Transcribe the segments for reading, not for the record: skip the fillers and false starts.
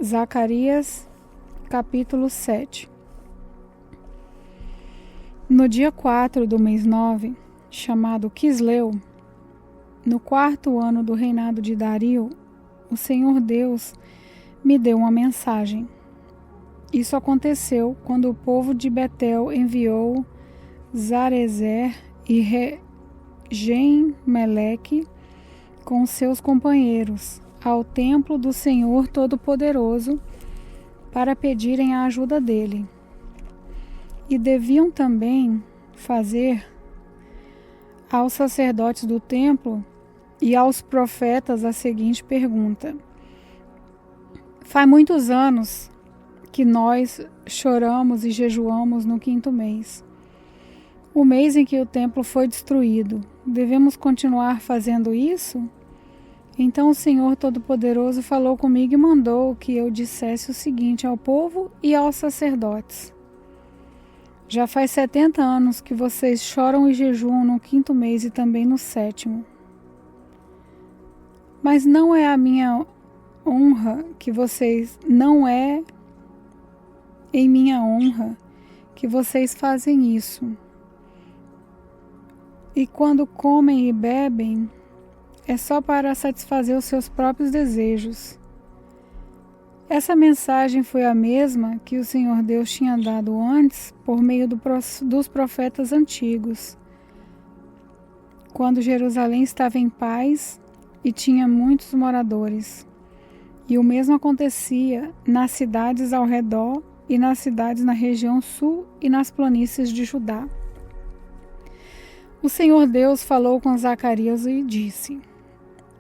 Zacarias, capítulo 7. No dia 4 do mês 9, chamado Quisleu, no 4º ano do reinado de Dario, o Senhor Deus me deu uma mensagem. Isso aconteceu quando o povo de Betel enviou Sarezer e Regem-Meleque com seus companheiros ao templo do Senhor Todo-Poderoso para pedirem a ajuda dele. E deviam também fazer aos sacerdotes do templo e aos profetas a seguinte pergunta: faz muitos anos que nós choramos e jejuamos no 5º mês, o mês em que o templo foi destruído. Devemos continuar fazendo isso? Então o Senhor Todo-Poderoso falou comigo e mandou que eu dissesse o seguinte ao povo e aos sacerdotes: já faz 70 anos que vocês choram e jejuam no 5º mês e também no 7º. Mas não é a minha honra que vocês, não é em minha honra que vocês fazem isso. E quando comem e bebem, é só para satisfazer os seus próprios desejos. Essa mensagem foi a mesma que o Senhor Deus tinha dado antes por meio dos profetas antigos, quando Jerusalém estava em paz e tinha muitos moradores. E o mesmo acontecia nas cidades ao redor e nas cidades na região sul e nas planícies de Judá. O Senhor Deus falou com Zacarias e disse: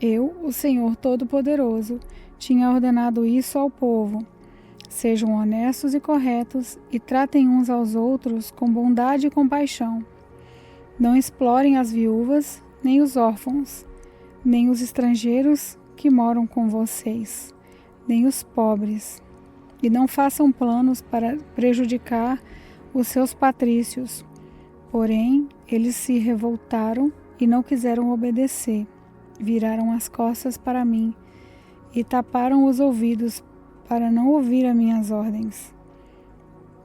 eu, o Senhor Todo-Poderoso, tinha ordenado isso ao povo. Sejam honestos e corretos e tratem uns aos outros com bondade e compaixão. Não explorem as viúvas, nem os órfãos, nem os estrangeiros que moram com vocês, nem os pobres. E não façam planos para prejudicar os seus patrícios. Porém, eles se revoltaram e não quiseram obedecer. Viraram as costas para mim e taparam os ouvidos para não ouvir as minhas ordens.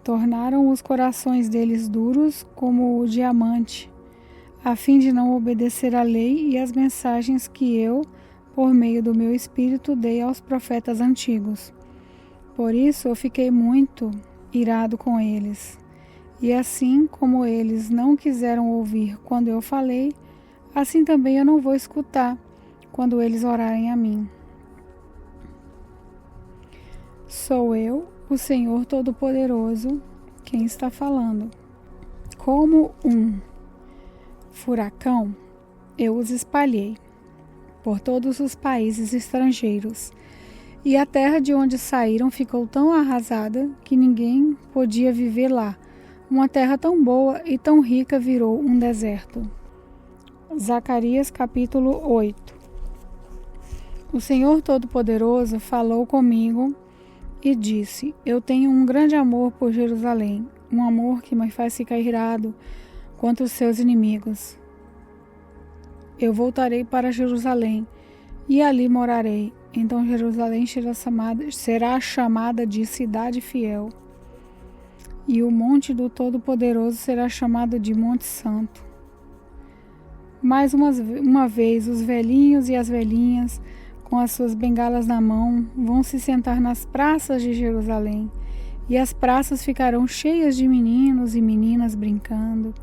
Tornaram os corações deles duros como o diamante, a fim de não obedecer à lei e às mensagens que eu, por meio do meu espírito, dei aos profetas antigos. Por isso eu fiquei muito irado com eles. E assim como eles não quiseram ouvir quando eu falei, assim também eu não vou escutar quando eles orarem a mim. Sou eu, o Senhor Todo-Poderoso, quem está falando. Como um furacão, eu os espalhei por todos os países estrangeiros, e a terra de onde saíram ficou tão arrasada que ninguém podia viver lá. Uma terra tão boa e tão rica virou um deserto. Zacarias capítulo 8. O Senhor Todo-Poderoso falou comigo e disse: eu tenho um grande amor por Jerusalém, um amor que me faz ficar irado contra os seus inimigos. Eu voltarei para Jerusalém e ali morarei. Então Jerusalém será chamada de cidade fiel, e o monte do Todo-Poderoso será chamado de Monte Santo. Mais uma vez, os velhinhos e as velhinhas, com as suas bengalas na mão, vão se sentar nas praças de Jerusalém, e as praças ficarão cheias de meninos e meninas brincando.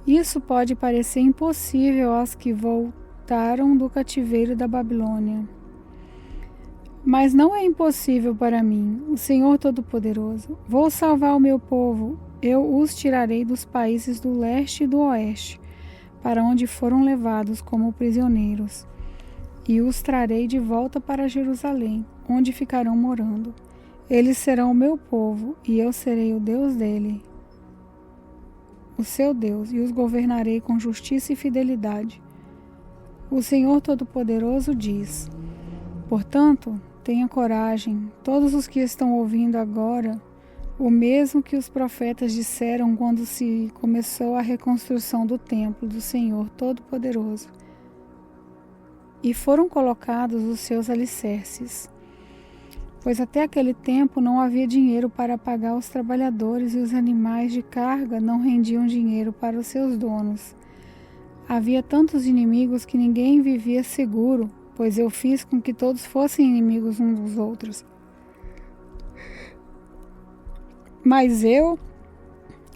Isso pode parecer impossível aos que voltaram do cativeiro da Babilônia. Mas não é impossível para mim, o Senhor Todo-Poderoso. Vou salvar o meu povo, eu os tirarei dos países do leste e do oeste, para onde foram levados como prisioneiros, e os trarei de volta para Jerusalém, onde ficarão morando. Eles serão o meu povo, e eu serei o Deus dele, o seu Deus, e os governarei com justiça e fidelidade. O Senhor Todo-Poderoso diz: portanto, tenha coragem, todos os que estão ouvindo agora, o mesmo que os profetas disseram quando se começou a reconstrução do templo do Senhor Todo-Poderoso, e foram colocados os seus alicerces. pois até aquele tempo não havia dinheiro para pagar os trabalhadores e os animais de carga não rendiam dinheiro para os seus donos. Havia tantos inimigos que ninguém vivia seguro, pois eu fiz com que todos fossem inimigos uns dos outros. Mas eu,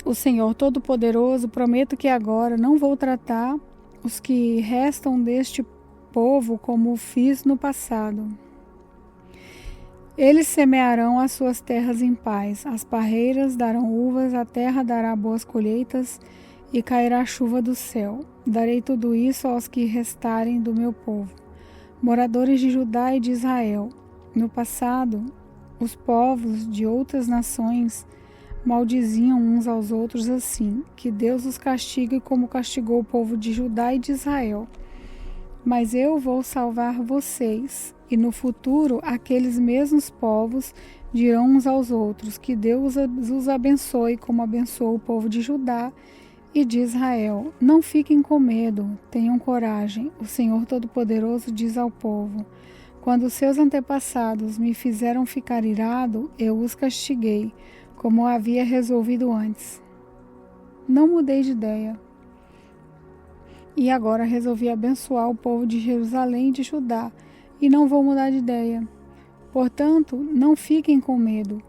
o Senhor Todo-Poderoso, prometo que agora não vou tratar os que restam deste povo como fiz no passado. Eles semearão as suas terras em paz, as parreiras darão uvas, a terra dará boas colheitas e cairá chuva do céu. Darei tudo isso aos que restarem do meu povo, moradores de Judá e de Israel. No passado, os povos de outras nações maldiziam uns aos outros assim, que Deus os castigue como castigou o povo de Judá e de Israel. Mas eu vou salvar vocês, e no futuro aqueles mesmos povos dirão uns aos outros que Deus os abençoe como abençoou o povo de Judá e de Israel. Não fiquem com medo, tenham coragem. O Senhor Todo-Poderoso diz ao povo: quando seus antepassados me fizeram ficar irado, eu os castiguei, como havia resolvido antes. Não mudei de ideia. E agora resolvi abençoar o povo de Jerusalém e de Judá, e não vou mudar de ideia. Portanto, não fiquem com medo.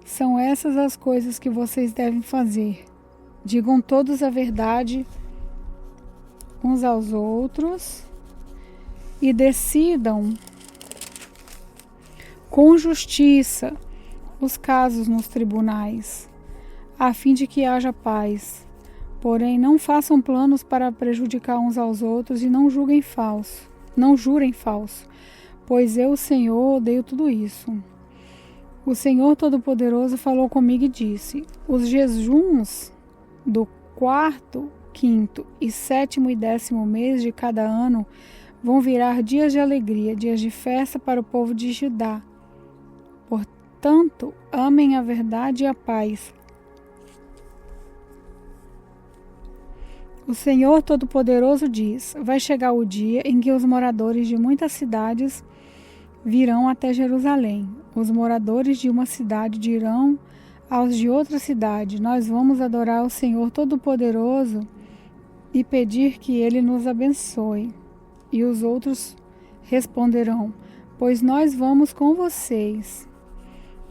São essas as coisas que vocês devem fazer. Digam todos a verdade uns aos outros e decidam com justiça os casos nos tribunais, a fim de que haja paz. Porém, não façam planos para prejudicar uns aos outros e não jurem falso, pois eu, o Senhor, odeio tudo isso. O Senhor Todo-Poderoso falou comigo e disse: os jejuns do 4º, 5º e 7º e 10º mês de cada ano vão virar dias de alegria, dias de festa para o povo de Judá. Portanto, amem a verdade e a paz. O Senhor Todo-Poderoso diz: vai chegar o dia em que os moradores de muitas cidades virão até Jerusalém. Os moradores de uma cidade dirão aos de outra cidade: nós vamos adorar o Senhor Todo-Poderoso e pedir que Ele nos abençoe. E os outros responderão: pois nós vamos com vocês.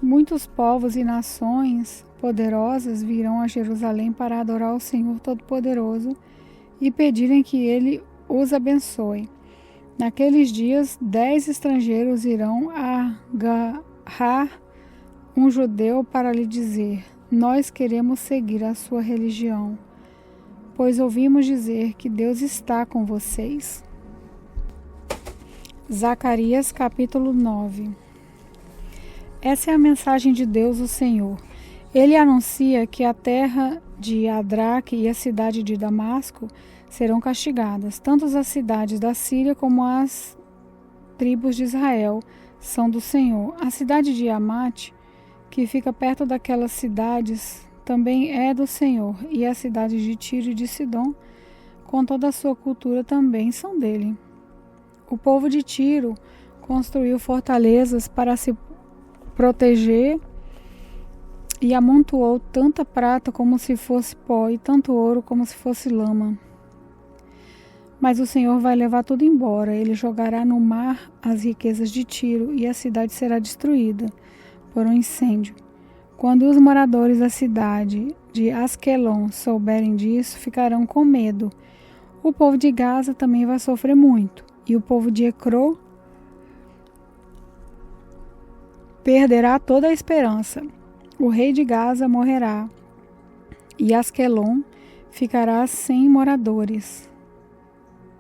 Muitos povos e nações poderosas virão a Jerusalém para adorar o Senhor Todo-Poderoso e pedirem que Ele os abençoe. Naqueles dias, 10 estrangeiros irão agarrar um judeu para lhe dizer: nós queremos seguir a sua religião, pois ouvimos dizer que Deus está com vocês. Zacarias capítulo 9. Essa é a mensagem de Deus, o Senhor. Ele anuncia que a terra de Adraque e a cidade de Damasco serão castigadas. Tanto as cidades da Síria como as tribos de Israel são do Senhor. A cidade de Amate, que fica perto daquelas cidades, também é do Senhor. E as cidades de Tiro e de Sidom, com toda a sua cultura, também são dele. O povo de Tiro construiu fortalezas para se proteger e amontoou tanta prata como se fosse pó e tanto ouro como se fosse lama. Mas o Senhor vai levar tudo embora. Ele jogará no mar as riquezas de Tiro e a cidade será destruída por um incêndio. Quando os moradores da cidade de Asquelon souberem disso, ficarão com medo. O povo de Gaza também vai sofrer muito. E o povo de Ecrón perderá toda a esperança. O rei de Gaza morrerá e Asquelon ficará sem moradores.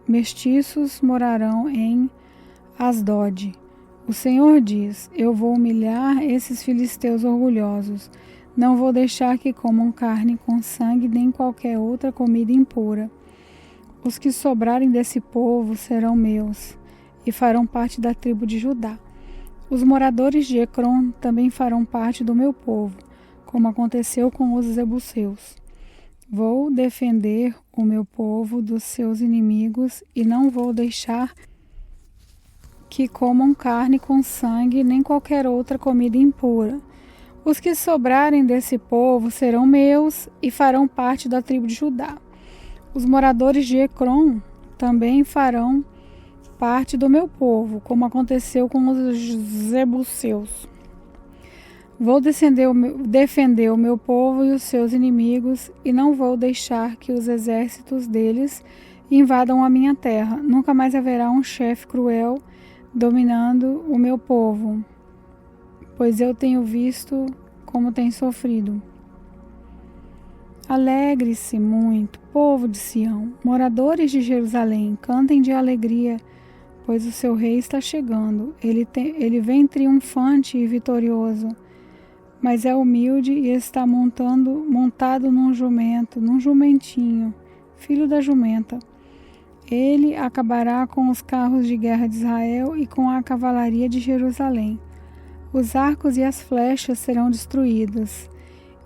Mestiços morarão em Asdod. O Senhor diz: eu vou humilhar esses filisteus orgulhosos. Não vou deixar que comam carne com sangue nem qualquer outra comida impura. Os que sobrarem desse povo serão meus e farão parte da tribo de Judá. Os moradores de Ecrón também farão parte do meu povo, como aconteceu com os jebuseus. Vou defender o meu povo dos seus inimigos e não vou deixar que comam carne com sangue, nem qualquer outra comida impura. Os que sobrarem desse povo serão meus e farão parte da tribo de Judá. Os moradores de Ecrom também farão parte do meu povo, como aconteceu com os jebuseus. Vou defender o meu povo e os seus inimigos, e não vou deixar que os exércitos deles invadam a minha terra. Nunca mais haverá um chefe cruel dominando o meu povo, pois eu tenho visto como tem sofrido. Alegre-se muito, povo de Sião, moradores de Jerusalém, cantem de alegria, pois o seu rei está chegando. Ele vem triunfante e vitorioso, mas é humilde e está montado num jumentinho, filho da jumenta. Ele acabará com os carros de guerra de Israel e com a cavalaria de Jerusalém. Os arcos e as flechas serão destruídos.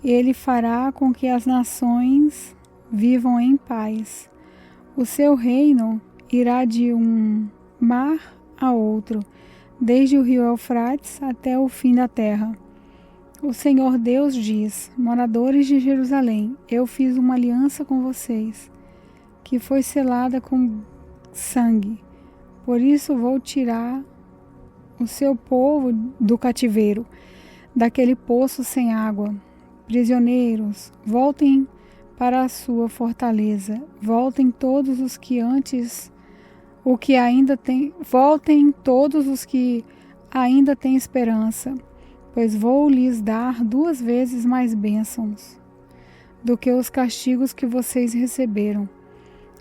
Ele fará com que as nações vivam em paz. O seu reino irá de um mar a outro, desde o rio Eufrates até o fim da terra. O Senhor Deus diz: moradores de Jerusalém, eu fiz uma aliança com vocês, que foi selada com sangue. Por isso vou tirar o seu povo do cativeiro, daquele poço sem água. Prisioneiros, voltem para a sua fortaleza. Voltem todos os que ainda têm esperança, pois vou lhes dar 2 vezes mais bênçãos do que os castigos que vocês receberam.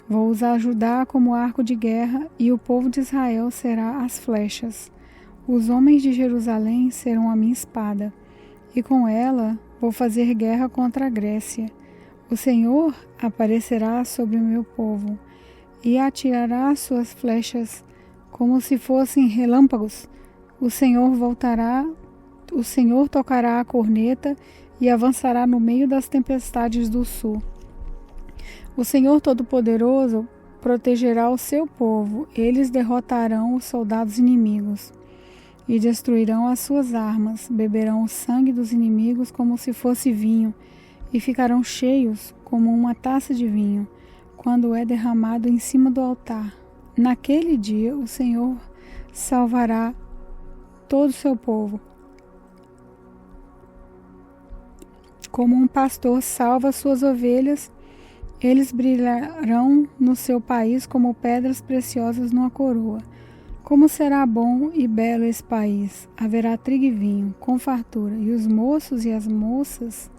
Vou os ajudar como arco de guerra, e o povo de Israel será as flechas. Os homens de Jerusalém serão a minha espada, e com ela vou fazer guerra contra a Grécia. O Senhor aparecerá sobre o meu povo e atirará suas flechas como se fossem relâmpagos. O Senhor tocará a corneta e avançará no meio das tempestades do sul. O Senhor Todo-Poderoso protegerá o seu povo. Eles derrotarão os soldados inimigos e destruirão as suas armas. Beberão o sangue dos inimigos como se fosse vinho e ficarão cheios como uma taça de vinho quando é derramado em cima do altar. Naquele dia o Senhor salvará todo o seu povo, como um pastor salva suas ovelhas. Eles brilharão no seu país como pedras preciosas numa coroa. Como será bom e belo esse país! Haverá trigo e vinho, com fartura, e os moços e as moças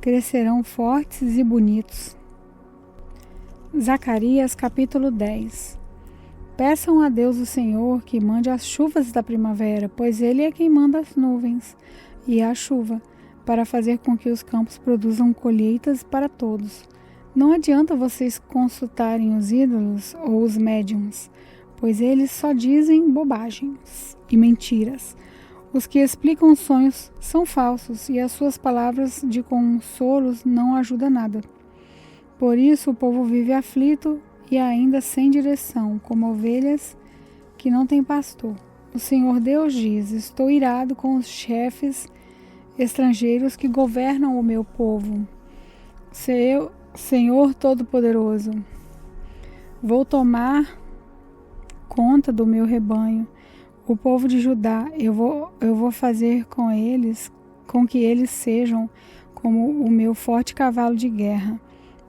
crescerão fortes e bonitos. Zacarias capítulo 10. Peçam a Deus o Senhor que mande as chuvas da primavera, pois Ele é quem manda as nuvens e a chuva, para fazer com que os campos produzam colheitas para todos. Não adianta vocês consultarem os ídolos ou os médiuns, pois eles só dizem bobagens e mentiras. Os que explicam sonhos são falsos, e as suas palavras de consolos não ajudam nada. Por isso o povo vive aflito e ainda sem direção, como ovelhas que não têm pastor. O Senhor Deus diz: estou irado com os chefes estrangeiros que governam o meu povo. Senhor Todo-Poderoso, vou tomar conta do meu rebanho, o povo de Judá. Eu vou fazer com que eles sejam como o meu forte cavalo de guerra.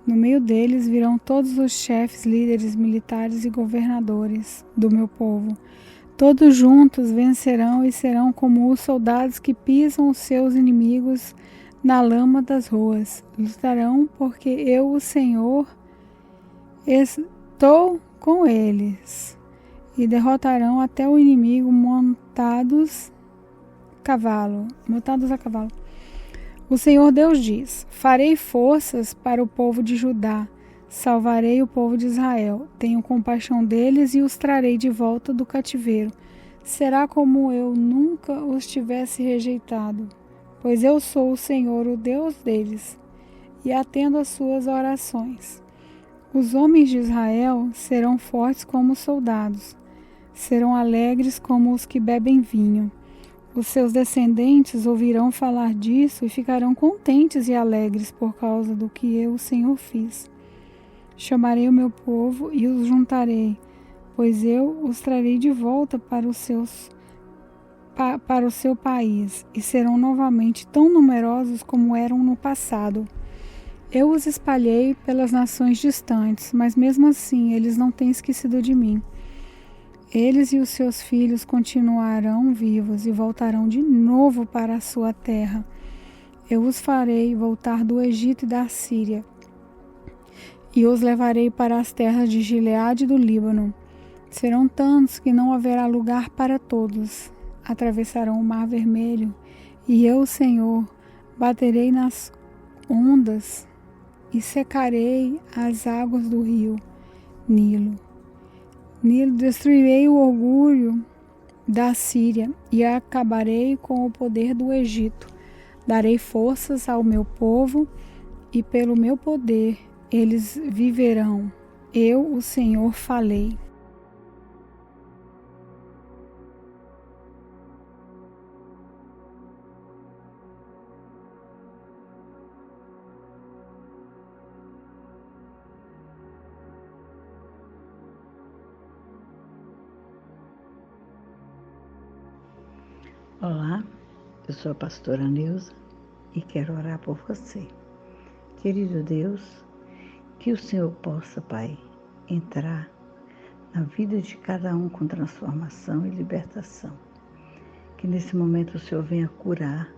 No meio deles virão todos os chefes, líderes militares e governadores do meu povo. Todos juntos vencerão e serão como os soldados que pisam os seus inimigos na lama das ruas. Lutarão porque eu, o Senhor, estou com eles, e derrotarão até o inimigo montados a cavalo. O Senhor Deus diz: farei forças para o povo de Judá, salvarei o povo de Israel, tenho compaixão deles e os trarei de volta do cativeiro. Será como eu nunca os tivesse rejeitado, pois eu sou o Senhor, o Deus deles, e atendo às suas orações. Os homens de Israel serão fortes como soldados, serão alegres como os que bebem vinho. Os seus descendentes ouvirão falar disso e ficarão contentes e alegres por causa do que eu, o Senhor, fiz. Chamarei o meu povo e os juntarei, pois eu os trarei de volta para o seu país, e serão novamente tão numerosos como eram no passado. Eu os espalhei pelas nações distantes, mas mesmo assim eles não têm esquecido de mim. Eles e os seus filhos continuarão vivos e voltarão de novo para a sua terra. Eu os farei voltar do Egito e da Síria, e os levarei para as terras de Gileade e do Líbano. Serão tantos que não haverá lugar para todos. Atravessarão o Mar Vermelho, e eu, Senhor, baterei nas ondas e secarei as águas do rio Nilo. Destruirei o orgulho da Síria e acabarei com o poder do Egito. Darei forças ao meu povo e pelo meu poder eles viverão. Eu, o Senhor, falei. Olá, eu sou a pastora Neuza e quero orar por você. Querido Deus, que o Senhor possa, Pai, entrar na vida de cada um com transformação e libertação. Que nesse momento o Senhor venha cura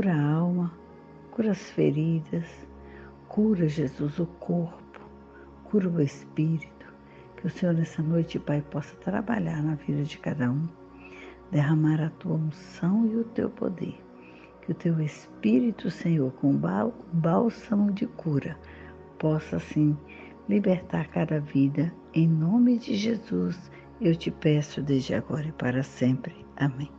a alma, cura as feridas, cura, Jesus, o corpo, cura o espírito. Que o Senhor nessa noite, Pai, possa trabalhar na vida de cada um, derramar a tua unção e o teu poder. Que o teu Espírito, Senhor, com bálsamo de cura, possa, assim, libertar cada vida. Em nome de Jesus, eu te peço desde agora e para sempre. Amém.